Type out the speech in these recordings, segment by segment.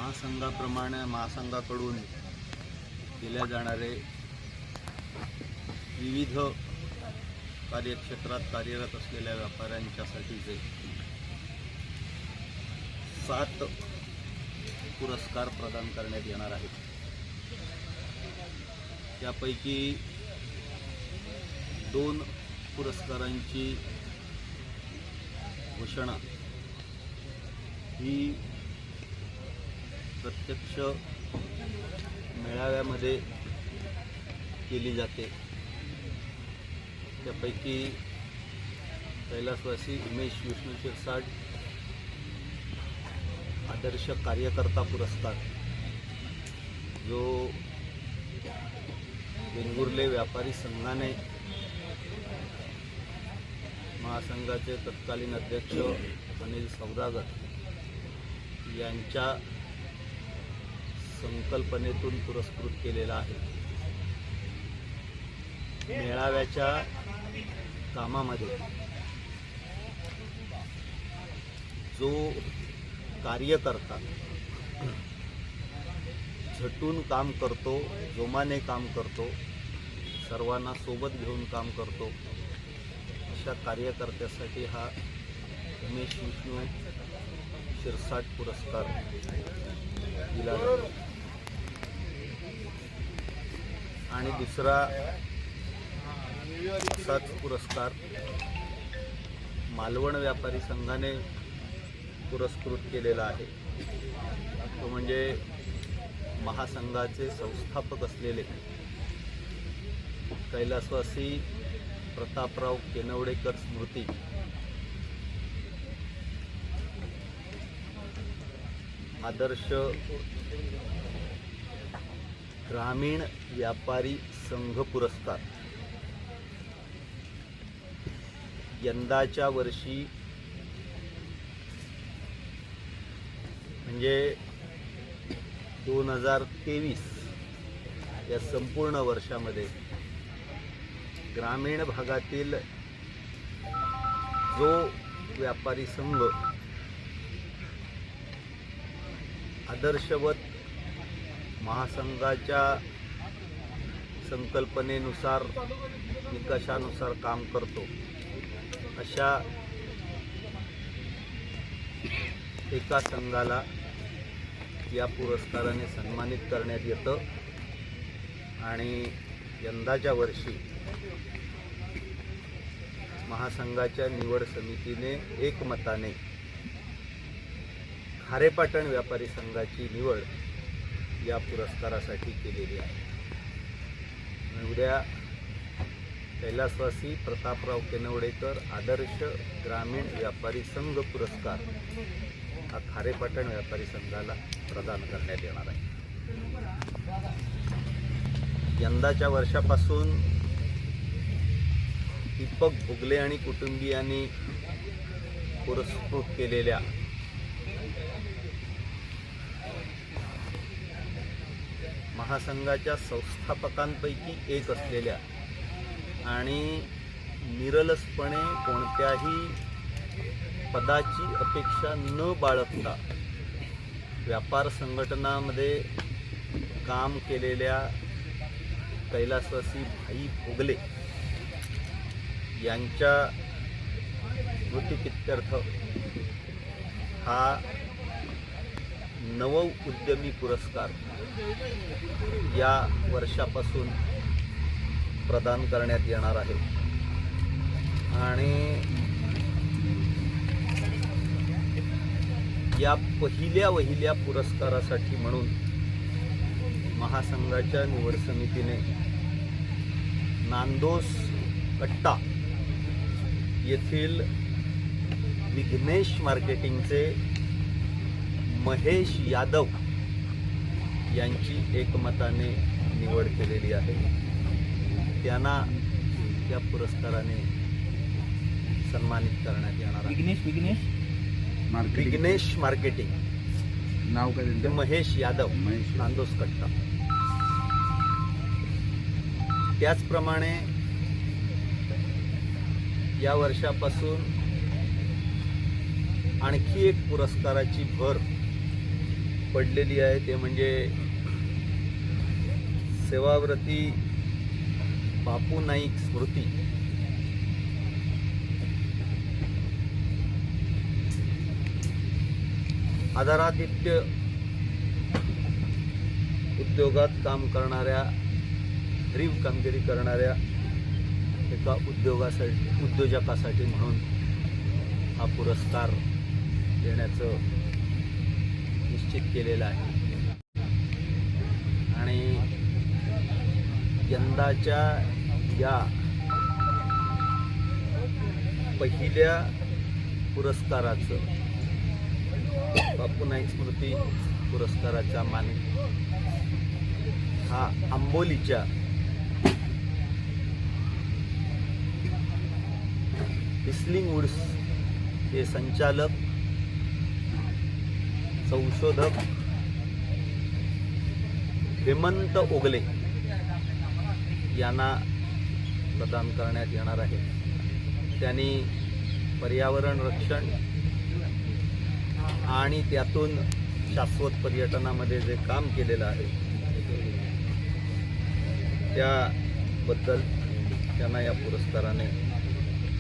महासंघाकडून केल्या जाणारे विविध कार्यक्षेत्रात कार्यरत असलेल्या व्यापाऱ्यांच्यासाठीचे 7 पुरस्कार प्रदान करण्यात येणार आहेत। त्यापैकी 2 पुरस्कारांची घोषणा ही प्रत्यक्ष मेळाव्यामध्ये केली जाते। त्यापैकी कैलासवासी उमेश विष्णू शिरसाट आदर्श कार्यकर्ता पुरस्कार जो वेंगुर्ले व्यापारी संघाने महासंघाचे तत्कालीन अध्यक्ष अनिल सौदागर यांच्या संकल्पनेतून पुरस्कृत केलेला आहे। मेळाव्याच्या कामामध्ये जो कार्यकर्ता झटून काम करतो, जोमाने काम करतो, सर्वांना सोबत घेऊन काम करतो, अशा कार्यकर्त्यासाठी हा उमेश विष्णू शिरसाट पुरस्कार दिला जातो। आणि दुसरा असाच पुरस्कार मालवण व्यापारी संघाने पुरस्कृत केलेला आहे। तो म्हणजे महासंघाचे संस्थापक असलेले कैलासवासी प्रतापराव केनवडेकर स्मृती आदर्श ग्रामीण व्यापारी संघ पुरस्कार यंदाच्या वर्षी म्हणजे 2023 या संपूर्ण वर्षामध्ये ग्रामीण भागातील जो व्यापारी संघ आदर्शवत महासंघाच्या संकल्पनेनुसार निकषानुसार काम करतो, अशा एका संघाला या पुरस्काराने सन्मानित करण्यात येतं। आणि यंदाच्या वर्षी महासंघाच्या निवड समितीने एकमताने खारेपाटण व्यापारी संघाची निवड या पुरस्कारासाठी केलेली आहे। उद्या कैलासवासी प्रतापराव केनवडेकर आदर्श ग्रामीण व्यापारी संघ पुरस्कार हा खारेपाटण व्यापारी संघाला प्रदान करण्यात येणार आहे। यंदाच्या वर्षापासून दीपक भोगले आणि कुटुंबियांनी पुरस्कृत केलेल्या महासंघाच्या संस्थापकांपैकी एक असलेल्या आणि निरलसपणे कोणत्याही पदाची अपेक्षा न बाळगता व्यापार संघटनामध्ये काम केलेल्या कैलासवासी भाई भोगले यांच्या स्मृतिप्रीत्यर्थ हा नव उद्यमी पुरस्कार या वर्षापासून प्रदान करण्यात येणार आहे। आणि या पहिल्या पुरस्कारासाठी म्हणून महासंघाच्या निवड समितीने नांदोस कट्टा येथील विघ्नेश मार्केटिंगचे महेश यादव यांची एकमताने निवड केलेली आहे। त्यांना या पुरस्काराने सन्मानित करण्यात येणार आहे। विघ्नेश मार्केटिंग नाव काय त्यांचं? महेश यादव, नांदोस कट्टा। त्याचप्रमाणे या वर्षापासून आणखी एक पुरस्काराची भर पडलेली आहे ते म्हणजे सेवाव्रती बापू नाईक स्मृती आदरातिथ्य उद्योगात काम करणाऱ्या, भरीव कामगिरी करणाऱ्या एका उद्योजकासाठी म्हणून हा पुरस्कार देण्याचं निश्चित केलेलं आहे. आणि यंदाच्या या पहिल्या पुरस्काराचं, बापू नाईक स्मृती पुरस्काराचा मानक हा आंबोलीच्या व्हिस्लिंग वुड्स हे संचालक, संशोधक हेमंत ओगले यांना प्रदान करण्यात येणार आहे. त्यांनी पर्यावरण रक्षण आणि त्यातून शाश्वत पर्यटनामध्ये जे काम केलेलं आहे त्याबद्दल त्यांना या पुरस्काराने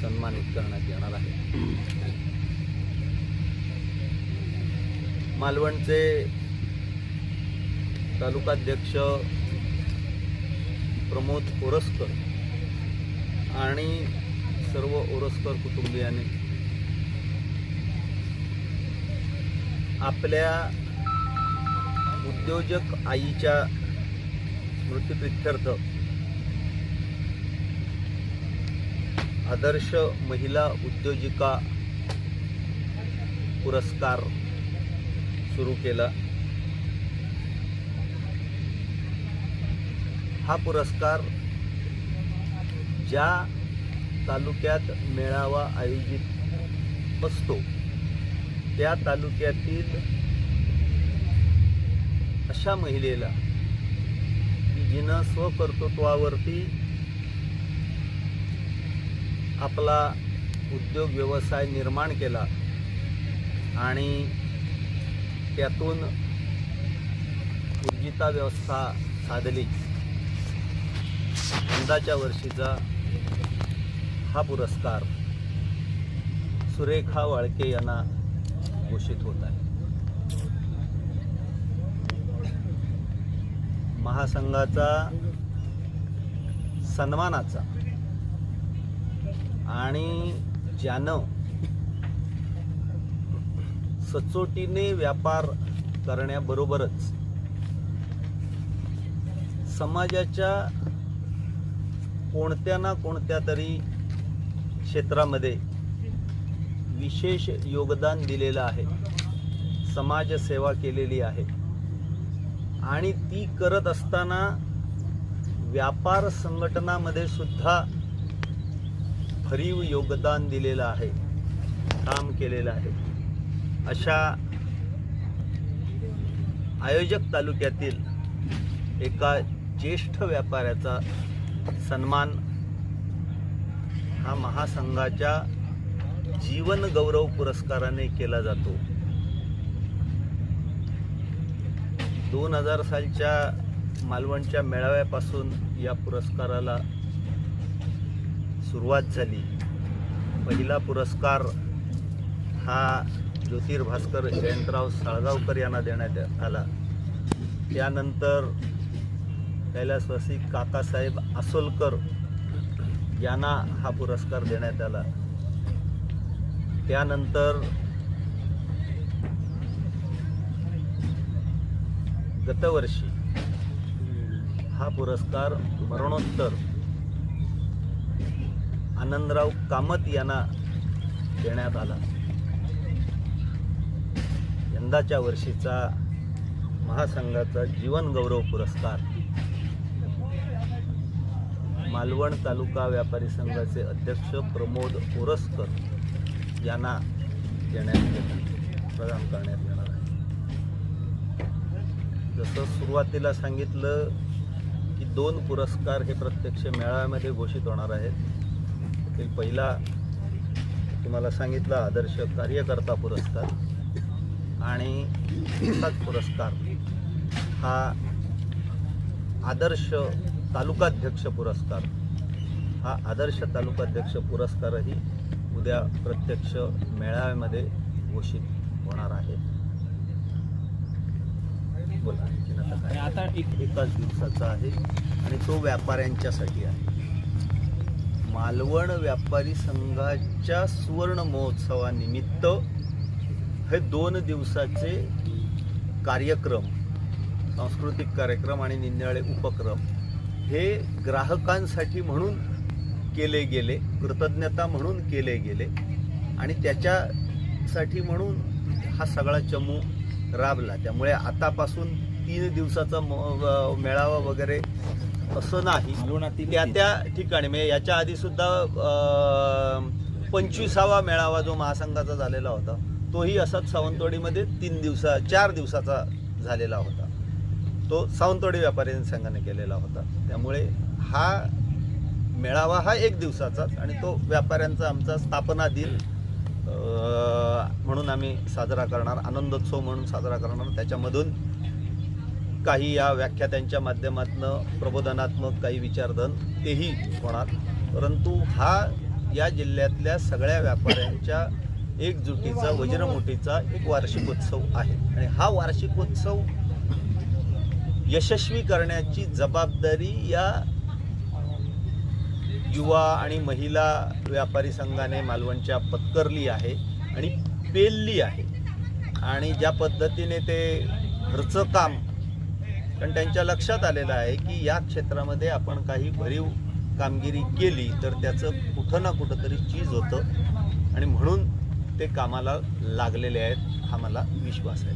सन्मानित करण्यात येणार आहे. मालवणचे तालुकाध्यक्ष प्रमोद ओरसकर आणि सर्व ओरसकर कुटुंबियांनी आपल्या उद्योजक आईच्या स्मृतिप्रित्यर्थ आदर्श महिला उद्योजिका पुरस्कार सुरू केला. हा पुरस्कार ज्या तालुक्यात मेळावा आयोजित असतो त्या तालुक्यातील अशा महिलेला की जिनं स्वकर्तृत्वावरती आपला उद्योग व्यवसाय निर्माण केला आणि त्यातून ऊर्जिता व्यवस्था साधली. यंदाच्या वर्षीचा हा पुरस्कार सुरेखा वाळके यांना घोषित होत आहे. महासंघाचा सन्मानाचा आणि ज्यानं सचोटीने व्यापार करण्याबरोबरच समाजाच्या कोणत्या ना कोणत्या तरी क्षेत्रामध्ये विशेष योगदान दिलेलं आहे, समाजसेवा केलेली आहे आणि ती करत असताना व्यापार संघटनामध्ये सुद्धा भरीव योगदान दिलेलं आहे, काम केलेलं आहे. अशा आयोजक तालुक्यातील एका ज्येष्ठ व्यापाऱ्याचा सन्मान हा महासंघाच्या जीवन गौरव पुरस्काराने केला जातो. 2000 सालच्या मालवणच्या मेळाव्यापासून या पुरस्काराला सुरुवात झाली. पहिला पुरस्कार हा ज्योतिर्भास्कर जयंतराव साळगावकर यांना देण्यात आला. त्यानंतर कैलासवासी काकासाहेब आसोलकर यांना हा पुरस्कार देण्यात आला. त्यानंतर गतवर्षी हा पुरस्कार मरणोत्तर आनंदराव कामत यांना देण्यात आला. यंदाच्या वर्षीचा महासंघाचा जीवन गौरव पुरस्कार मालवण तालुका व्यापारी संघाचे अध्यक्ष प्रमोद ओरसकर यांना प्रदान करण्यात येणार आहे. जसं सुरुवातीला सांगितलं की 2 पुरस्कार हे प्रत्यक्ष मेळाव्यामध्ये घोषित होणार आहेत. त्यातील पहिला तुम्हाला सांगितलं आदर्श कार्यकर्ता पुरस्कार आणि असाच पुरस्कार हा आदर्श तालुकाध्यक्ष पुरस्कार हा आदर्श तालुकाध्यक्ष पुरस्कारही उद्या प्रत्यक्ष मेळाव्यामध्ये घोषित होणार आहे. बोला आणखीन आता काय? आता एकाच दिवसाचा आहे आणि तो व्यापाऱ्यांच्यासाठी आहे. मालवण व्यापारी संघाच्या सुवर्ण महोत्सवानिमित्त हे 2 दिवसाचे कार्यक्रम, सांस्कृतिक कार्यक्रम आणि निरनिराळे उपक्रम हे ग्राहकांसाठी म्हणून केले गेले, कृतज्ञता म्हणून केले गेले आणि त्याच्यासाठी म्हणून हा सगळा चमू राबला. त्यामुळे आतापासून 3 दिवसाचा मेळावा वगैरे असं नाही. मालवणातील त्या ठिकाणी म्हणजे याच्या आधी सुद्धा 25वा मेळावा जो महासंघाचा झालेला होता तोही असाच सावंतवाडीमध्ये 4 दिवसाचा झालेला होता. तो सावंतवाडी व्यापारी संघाने केलेला होता. त्यामुळे हा मेळावा हा 1 दिवसाचाच आणि तो व्यापाऱ्यांचा आमचा स्थापना दिन म्हणून आम्ही साजरा करणार, आनंदोत्सव म्हणून साजरा करणार. त्याच्यामधून काही या व्याख्यात्यांच्या माध्यमातून प्रबोधनात्मक काही विचारधन तेही होणार. परंतु हा या जिल्ह्यातल्या सगळ्या व्यापाऱ्यांच्या एकजुटीचा, वज्रमुठीचा एक वार्षिकोत्सव आहे आणि हा वार्षिकोत्सव यशस्वी करण्याची जबाबदारी या युवा आणि महिला व्यापारी संघाने मालवणच्या पत्करली आहे आणि पेलली आहे. आणि ज्या पद्धतीने ते घरचं काम, कारण त्यांच्या लक्षात आलेलं आहे की या क्षेत्रामध्ये आपण काही भरीव कामगिरी केली तर त्याचं कुठं ना कुठं तरी चीज होतं आणि म्हणून ते कामाला लागलेले आहेत, हा मला विश्वास आहे.